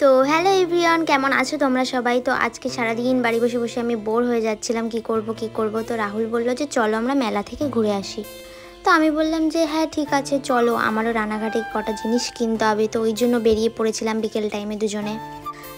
তো hello everyone, কেমন আছো তোমরা সবাই? তো আজকে সারাদিন বাড়ি বসে বসে আমি বোর হয়ে যাচ্ছিলাম, কি করব। তো রাহুল বলল যে চলো আমরা মেলা থেকে ঘুরে আসি। তো আমি বললাম যে হ্যাঁ ঠিক আছে চলো, আমারও রানাঘাটে কটা জিনিস কিনতে হবে, তো ওই জন্য বেরিয়ে পড়েছিলাম বিকেল টাইমে দুজনে।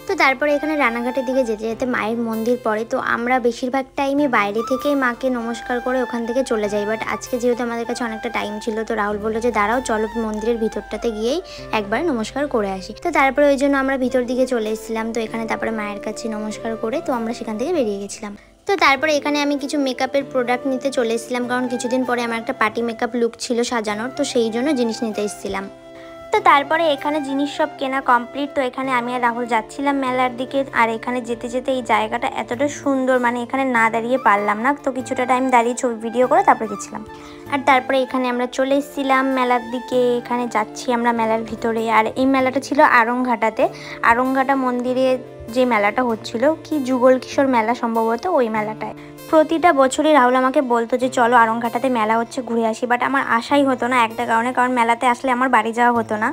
তো তারপরে এখানে রানাঘাটের দিকে যেতে যেতে মায়ের মন্দির পড়ে, তো আমরা বেশিরভাগ টাইমই বাইরে থেকেই মাকে নমস্কার করে ওখান থেকে চলে যাই। বাট আজকে যেহেতু আমাদের কাছে অনেকটা টাইম ছিল, তো রাহুল বললো যে দাঁড়াও চলো মন্দিরের ভিতরটাতে গিয়েই একবার নমস্কার করে আসি। তো তারপরে ওই জন্য আমরা ভিতর দিকে চলে এসেছিলাম। তো এখানে তারপরে মায়ের কাছে নমস্কার করে তো আমরা সেখান থেকে বেরিয়ে গেছিলাম। তো তারপরে এখানে আমি কিছু মেকআপের প্রোডাক্ট নিতে চলে এসেছিলাম, কারণ কিছুদিন পরে আমার একটা পার্টি মেকআপ লুক ছিল সাজানোর, তো সেই জন্য জিনিস নিতে এসেছিলাম। তো তারপরে এখানে জিনিস সব কেনা কমপ্লিট। তো এখানে আমি আর রাহুল যাচ্ছিলাম মেলার দিকে, আর এখানে যেতে যেতে এই জায়গাটা এতটা সুন্দর, মানে এখানে না দাঁড়িয়ে পারলাম না, তো কিছুটা টাইম দাঁড়িয়ে ছবি ভিডিও করে তারপরে গেছিলাম। আর তারপরে এখানে আমরা চলে এসেছিলাম মেলার দিকে, এখানে যাচ্ছি আমরা মেলার ভিতরে। আর এই মেলাটা ছিল আড়ংঘাটাতে, আড়ংঘাটা মন্দিরে যে মেলাটা হচ্ছিল, কি যুগল কিশোর মেলা সম্ভবত, ওই মেলাটায় প্রতিটা বছরই রাহুল আমাকে বলতো যে চলো আড়ংঘাটাতে মেলা হচ্ছে ঘুরে আসি, বাট আমার আশাই হতো না একটা কারণে, কারণ মেলাতে আসলে আমার বাড়ি যাওয়া হতো না,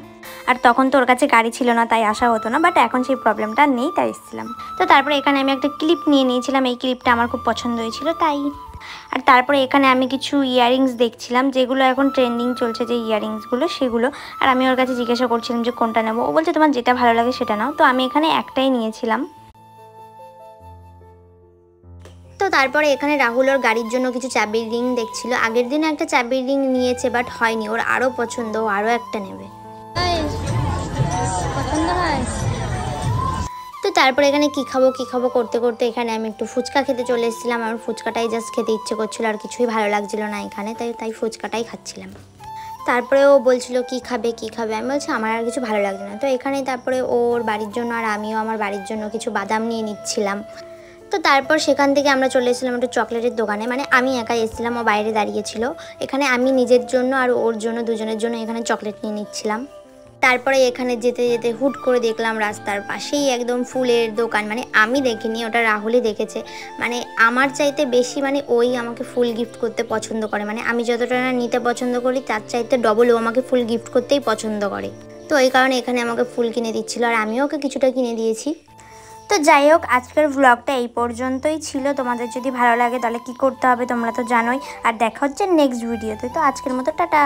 আর তখন তো ওর কাছে গাড়ি ছিল না, তাই আসা হতো না। বাট এখন সেই প্রবলেমটা নেই, তাই এসেছিলাম। তো তারপরে এখানে আমি একটা ক্লিপ নিয়ে নিয়েছিলাম, এই ক্লিপটা আমার খুব পছন্দ হয়েছিল তাই। আর তারপরে এখানে আমি কিছু ইয়াররিংস দেখছিলাম, যেগুলো এখন ট্রেন্ডিং চলছে যে ইয়াররিংসগুলো সেগুলো। আর আমি ওর কাছে জিজ্ঞাসা করছিলাম যে কোনটা নেবো, ও বলছে তোমার যেটা ভালো লাগে সেটা নাও। তো আমি এখানে একটাই নিয়েছিলাম। তো তারপরে এখানে রাহুল ওর গাড়ির জন্য কিছু চাবির রিং দেখছিল। আগের দিনে একটা চাবির রিং নিয়েছে, বাট হয়নি, ওর আরও পছন্দ, ও আরও একটা নেবে। তো তারপরে এখানে কী খাবো করতে করতে এখানে আমি একটু ফুচকা খেতে চলে এসেছিলাম। আমার ফুচকাটাই জাস্ট খেতে ইচ্ছে করছিল, আর কিছুই ভালো লাগছিল না এখানে, তাই ফুচকাটাই খাচ্ছিলাম। তারপরে ও বলছিল কী খাবে, আমি বলছি আমার আর কিছু ভালো লাগছে না। তো এখানেই তারপরে ওর বাড়ির জন্য আর আমিও আমার বাড়ির জন্য কিছু বাদাম নিয়ে নিচ্ছিলাম। তো তারপর সেখান থেকে আমরা চলে এসেছিলাম একটা চকলেটের দোকানে, মানে আমি একাই এসেছিলাম, ও বাইরে দাঁড়িয়েছিল। এখানে আমি নিজের জন্য আর ওর জন্য দুজনের জন্য এখানে চকলেট নিয়ে নিচ্ছিলাম। তারপরে এখানে যেতে যেতে হুট করে দেখলাম রাস্তার পাশেই একদম ফুলের দোকান, মানে আমি দেখিনি, ওটা রাহুলই দেখেছে। মানে আমার চাইতে বেশি মানে ওই আমাকে ফুল গিফট করতে পছন্দ করে, মানে আমি যতটা না নিতে পছন্দ করি তার চাইতে ডবল ও আমাকে ফুল গিফট করতেই পছন্দ করে। তো এই কারণে এখানে আমাকে ফুল কিনে দিচ্ছিল, আর আমিও ওকে কিছুটা কিনে দিয়েছি। তো যাই হোক, আজকের ব্লগটা এই পর্যন্তই ছিল। তোমাদের যদি ভালো লাগে তাহলে কি করতে হবে তোমরা তো জানোই, আর দেখা হচ্ছে নেক্সট ভিডিওতে। তো আজকের মতো টাটা।